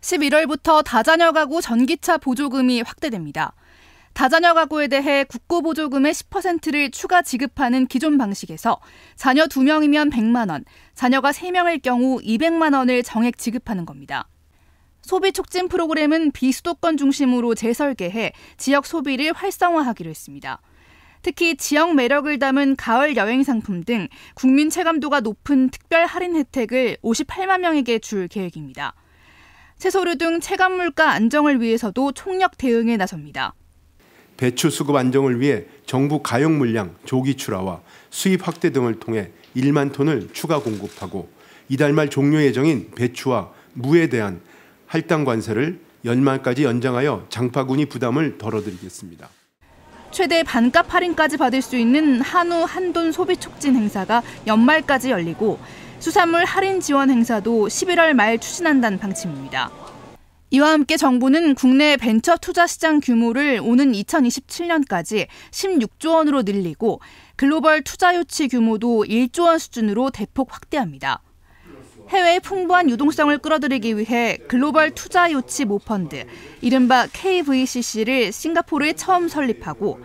11월부터 다자녀 가구 전기차 보조금이 확대됩니다. 다자녀 가구에 대해 국고보조금의 10%를 추가 지급하는 기존 방식에서 자녀 2명이면 100만 원, 자녀가 3명일 경우 200만 원을 정액 지급하는 겁니다. 소비 촉진 프로그램은 비수도권 중심으로 재설계해 지역 소비를 활성화하기로 했습니다. 특히 지역 매력을 담은 가을 여행 상품 등 국민 체감도가 높은 특별 할인 혜택을 58만 명에게 줄 계획입니다. 채소류 등 체감 물가 안정을 위해서도 총력 대응에 나섭니다. 배추 수급 안정을 위해 정부 가용 물량 조기 출하와 수입 확대 등을 통해 1만 톤을 추가 공급하고 이달 말 종료 예정인 배추와 무에 대한 할당 관세를 연말까지 연장하여 장바구니 부담을 덜어드리겠습니다. 최대 반값 할인까지 받을 수 있는 한우 한돈 소비 촉진 행사가 연말까지 열리고 수산물 할인 지원 행사도 11월 말 추진한다는 방침입니다. 이와 함께 정부는 국내 벤처 투자 시장 규모를 오는 2027년까지 16조 원으로 늘리고 글로벌 투자 유치 규모도 1조 원 수준으로 대폭 확대합니다. 해외의 풍부한 유동성을 끌어들이기 위해 글로벌 투자 유치 모펀드, 이른바 KVCC를 싱가포르에 처음 설립하고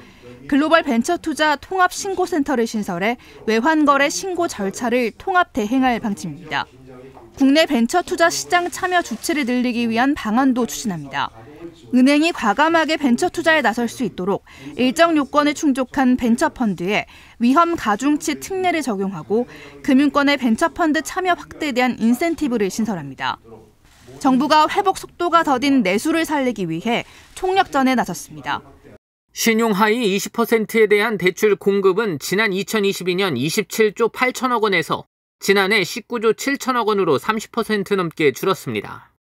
글로벌 벤처 투자 통합 신고센터를 신설해 외환거래 신고 절차를 통합 대행할 방침입니다. 국내 벤처 투자 시장 참여 주체를 늘리기 위한 방안도 추진합니다. 은행이 과감하게 벤처 투자에 나설 수 있도록 일정 요건에 충족한 벤처펀드에 위험 가중치 특례를 적용하고 금융권의 벤처펀드 참여 확대에 대한 인센티브를 신설합니다. 정부가 회복 속도가 더딘 내수를 살리기 위해 총력전에 나섰습니다. 신용 하위 20%에 대한 대출 공급은 지난 2022년 27조 8천억 원에서 지난해 19조 7천억 원으로 30% 넘게 줄었습니다.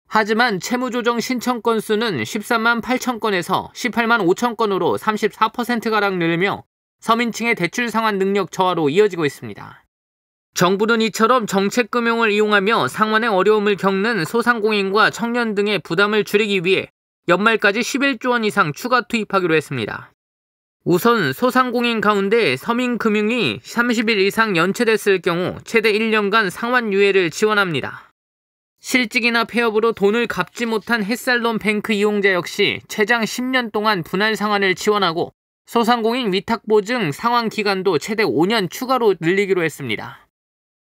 하지만 채무조정 신청 건수는 13만 8천 건에서 18만 5천 건으로 34%가량 늘며 서민층의 대출 상환 능력 저하로 이어지고 있습니다. 정부는 이처럼 정책금융을 이용하며 상환의 어려움을 겪는 소상공인과 청년 등의 부담을 줄이기 위해 연말까지 11조 원 이상 추가 투입하기로 했습니다. 우선 소상공인 가운데 서민금융이 30일 이상 연체됐을 경우 최대 1년간 상환유예를 지원합니다. 실직이나 폐업으로 돈을 갚지 못한 햇살론 뱅크 이용자 역시 최장 10년 동안 분할 상환을 지원하고 소상공인 위탁보증 상환 기간도 최대 5년 추가로 늘리기로 했습니다.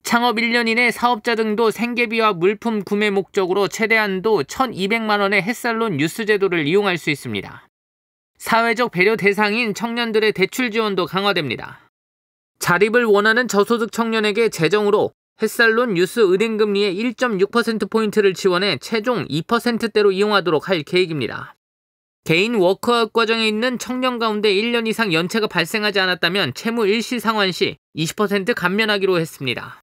창업 1년 이내 사업자 등도 생계비와 물품 구매 목적으로 최대한도 1,200만 원의 햇살론 뉴스 제도를 이용할 수 있습니다. 사회적 배려 대상인 청년들의 대출 지원도 강화됩니다. 자립을 원하는 저소득 청년에게 재정으로 햇살론 뉴스 은행금리의 1.6%포인트를 지원해 최종 2%대로 이용하도록 할 계획입니다. 개인 워크아웃 과정에 있는 청년 가운데 1년 이상 연체가 발생하지 않았다면 채무 일시 상환 시 20% 감면하기로 했습니다.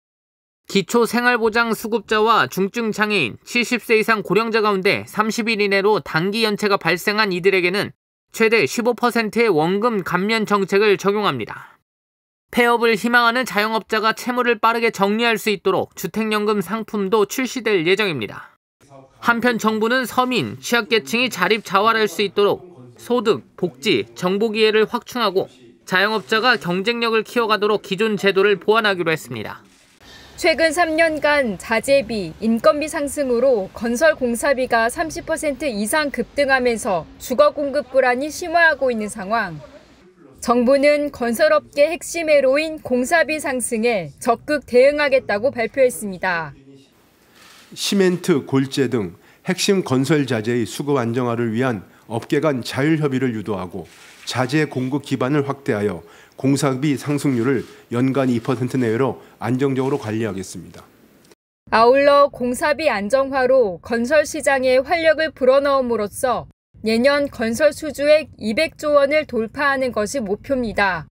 기초생활보장 수급자와 중증 장애인, 70세 이상 고령자 가운데 30일 이내로 단기 연체가 발생한 이들에게는 최대 15%의 원금 감면 정책을 적용합니다. 폐업을 희망하는 자영업자가 채무를 빠르게 정리할 수 있도록 주택연금 상품도 출시될 예정입니다. 한편 정부는 서민, 취약계층이 자립 자활할 수 있도록 소득, 복지, 정보기회를 확충하고 자영업자가 경쟁력을 키워가도록 기존 제도를 보완하기로 했습니다. 최근 3년간 자재비, 인건비 상승으로 건설 공사비가 30% 이상 급등하면서 주거 공급 불안이 심화하고 있는 상황. 정부는 건설업계 핵심 회로인 공사비 상승에 적극 대응하겠다고 발표했습니다. 시멘트, 골재 등 핵심 건설 자재의 수급 안정화를 위한 업계 간 자율 협의를 유도하고 자재 공급 기반을 확대하여 공사비 상승률을 연간 2% 내외로 안정적으로 관리하겠습니다. 아울러 공사비 안정화로 건설 시장에 활력을 불어넣음으로써 내년 건설 수주액 200조 원을 돌파하는 것이 목표입니다.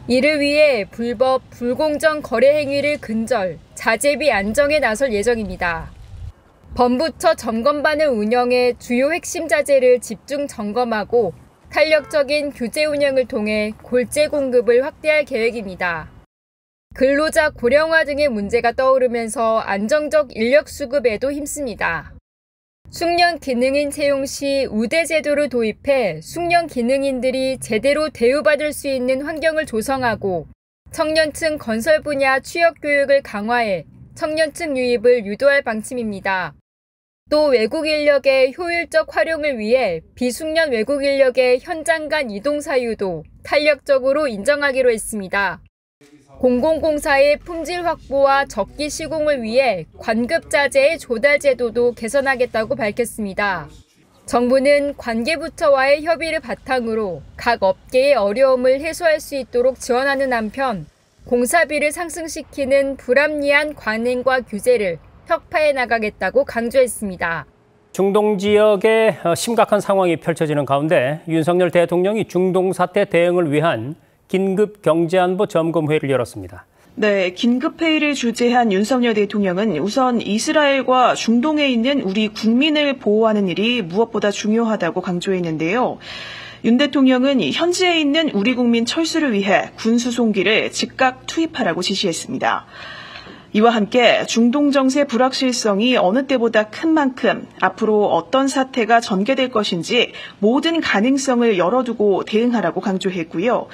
이를 위해 불법, 불공정 거래 행위를 근절, 자재비 안정에 나설 예정입니다. 범부처 점검반을 운영해 주요 핵심 자재를 집중 점검하고 탄력적인 규제 운영을 통해 골재 공급을 확대할 계획입니다. 근로자 고령화 등의 문제가 떠오르면서 안정적 인력 수급에도 힘씁니다. 숙련 기능인 채용 시 우대 제도를 도입해 숙련 기능인들이 제대로 대우받을 수 있는 환경을 조성하고 청년층 건설 분야 취업 교육을 강화해 청년층 유입을 유도할 방침입니다. 또 외국 인력의 효율적 활용을 위해 비숙련 외국 인력의 현장 간 이동 사유도 탄력적으로 인정하기로 했습니다. 공공공사의 품질 확보와 적기 시공을 위해 관급자재의 조달 제도도 개선하겠다고 밝혔습니다. 정부는 관계부처와의 협의를 바탕으로 각 업계의 어려움을 해소할 수 있도록 지원하는 한편 공사비를 상승시키는 불합리한 관행과 규제를 혁파해 나가겠다고 강조했습니다. 중동 지역에 심각한 상황이 펼쳐지는 가운데 윤석열 대통령이 중동 사태 대응을 위한 긴급 경제안보 점검회의를 열었습니다. 네, 긴급회의를 주재한 윤석열 대통령은 우선 이스라엘과 중동에 있는 우리 국민을 보호하는 일이 무엇보다 중요하다고 강조했는데요. 윤 대통령은 현지에 있는 우리 국민 철수를 위해 군수송기를 즉각 투입하라고 지시했습니다. 이와 함께 중동 정세 불확실성이 어느 때보다 큰 만큼 앞으로 어떤 사태가 전개될 것인지 모든 가능성을 열어두고 대응하라고 강조했고요.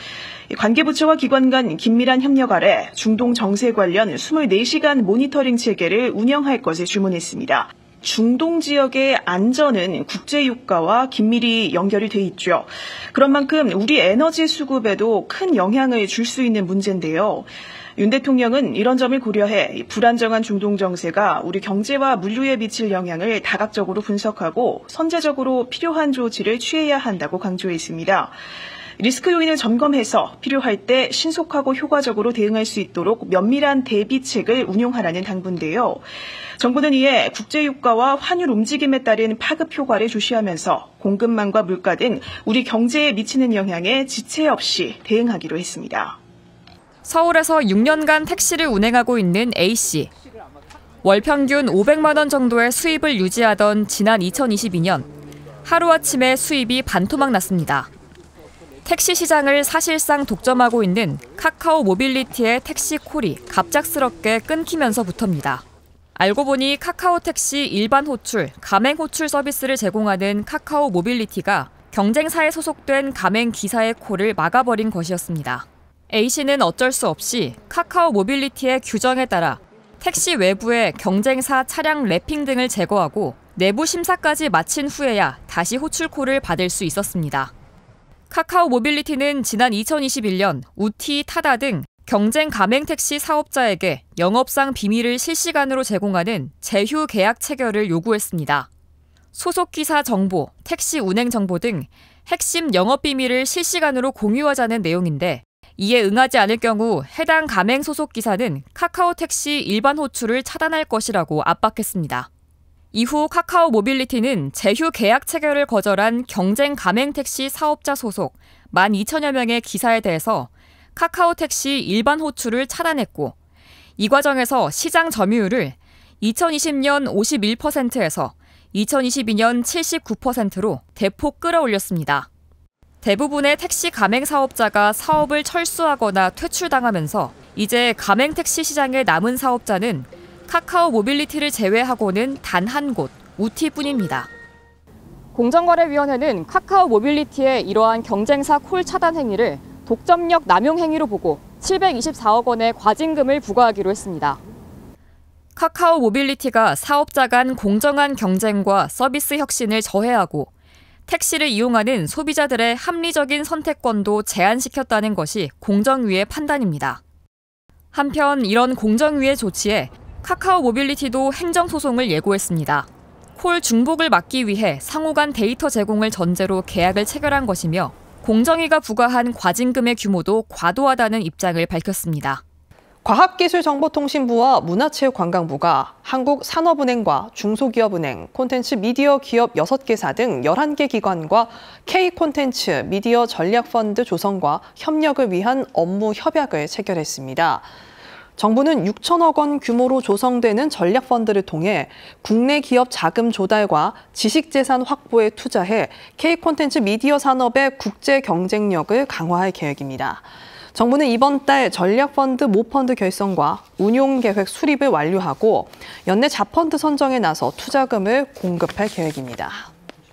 관계부처와 기관 간 긴밀한 협력 아래 중동 정세 관련 24시간 모니터링 체계를 운영할 것을 주문했습니다. 중동 지역의 안전은 국제유가와 긴밀히 연결이 돼 있죠. 그런 만큼 우리 에너지 수급에도 큰 영향을 줄 수 있는 문제인데요. 윤 대통령은 이런 점을 고려해 불안정한 중동 정세가 우리 경제와 물류에 미칠 영향을 다각적으로 분석하고 선제적으로 필요한 조치를 취해야 한다고 강조했습니다. 리스크 요인을 점검해서 필요할 때 신속하고 효과적으로 대응할 수 있도록 면밀한 대비책을 운용하라는 당부인데요. 정부는 이에 국제유가와 환율 움직임에 따른 파급 효과를 주시하면서 공급망과 물가 등 우리 경제에 미치는 영향에 지체 없이 대응하기로 했습니다. 서울에서 6년간 택시를 운행하고 있는 A씨. 월 평균 500만 원 정도의 수입을 유지하던 지난 2022년 하루아침에 수입이 반토막 났습니다. 택시 시장을 사실상 독점하고 있는 카카오 모빌리티의 택시 콜이 갑작스럽게 끊기면서부터입니다. 알고 보니 카카오 택시 일반 호출, 가맹 호출 서비스를 제공하는 카카오 모빌리티가 경쟁사에 소속된 가맹 기사의 콜을 막아버린 것이었습니다. A씨는 어쩔 수 없이 카카오 모빌리티의 규정에 따라 택시 외부에 경쟁사 차량 랩핑 등을 제거하고 내부 심사까지 마친 후에야 다시 호출콜을 받을 수 있었습니다. 카카오 모빌리티는 지난 2021년 우티, 타다 등 경쟁 가맹 택시 사업자에게 영업상 비밀을 실시간으로 제공하는 제휴 계약 체결을 요구했습니다. 소속 기사 정보, 택시 운행 정보 등 핵심 영업 비밀을 실시간으로 공유하자는 내용인데 이에 응하지 않을 경우 해당 가맹 소속 기사는 카카오 택시 일반 호출을 차단할 것이라고 압박했습니다. 이후 카카오 모빌리티는 제휴 계약 체결을 거절한 경쟁 가맹 택시 사업자 소속 12,000여 명의 기사에 대해서 카카오 택시 일반 호출을 차단했고 이 과정에서 시장 점유율을 2020년 51%에서 2022년 79%로 대폭 끌어올렸습니다. 대부분의 택시 가맹 사업자가 사업을 철수하거나 퇴출당하면서 이제 가맹 택시 시장에 남은 사업자는 카카오 모빌리티를 제외하고는 단 한 곳, 우티뿐입니다. 공정거래위원회는 카카오 모빌리티의 이러한 경쟁사 콜 차단 행위를 독점력 남용 행위로 보고 724억 원의 과징금을 부과하기로 했습니다. 카카오 모빌리티가 사업자 간 공정한 경쟁과 서비스 혁신을 저해하고 택시를 이용하는 소비자들의 합리적인 선택권도 제한시켰다는 것이 공정위의 판단입니다. 한편 이런 공정위의 조치에 카카오 모빌리티도 행정소송을 예고했습니다. 콜 중복을 막기 위해 상호 간 데이터 제공을 전제로 계약을 체결한 것이며 공정위가 부과한 과징금의 규모도 과도하다는 입장을 밝혔습니다. 과학기술정보통신부와 문화체육관광부가 한국산업은행과 중소기업은행, 콘텐츠 미디어 기업 6개사 등 11개 기관과 K콘텐츠 미디어 전략펀드 조성과 협력을 위한 업무 협약을 체결했습니다. 정부는 6천억 원 규모로 조성되는 전략펀드를 통해 국내 기업 자금 조달과 지식재산 확보에 투자해 K콘텐츠 미디어 산업의 국제 경쟁력을 강화할 계획입니다. 정부는 이번 달 전략펀드 모펀드 결성과 운용계획 수립을 완료하고 연내 자펀드 선정에 나서 투자금을 공급할 계획입니다.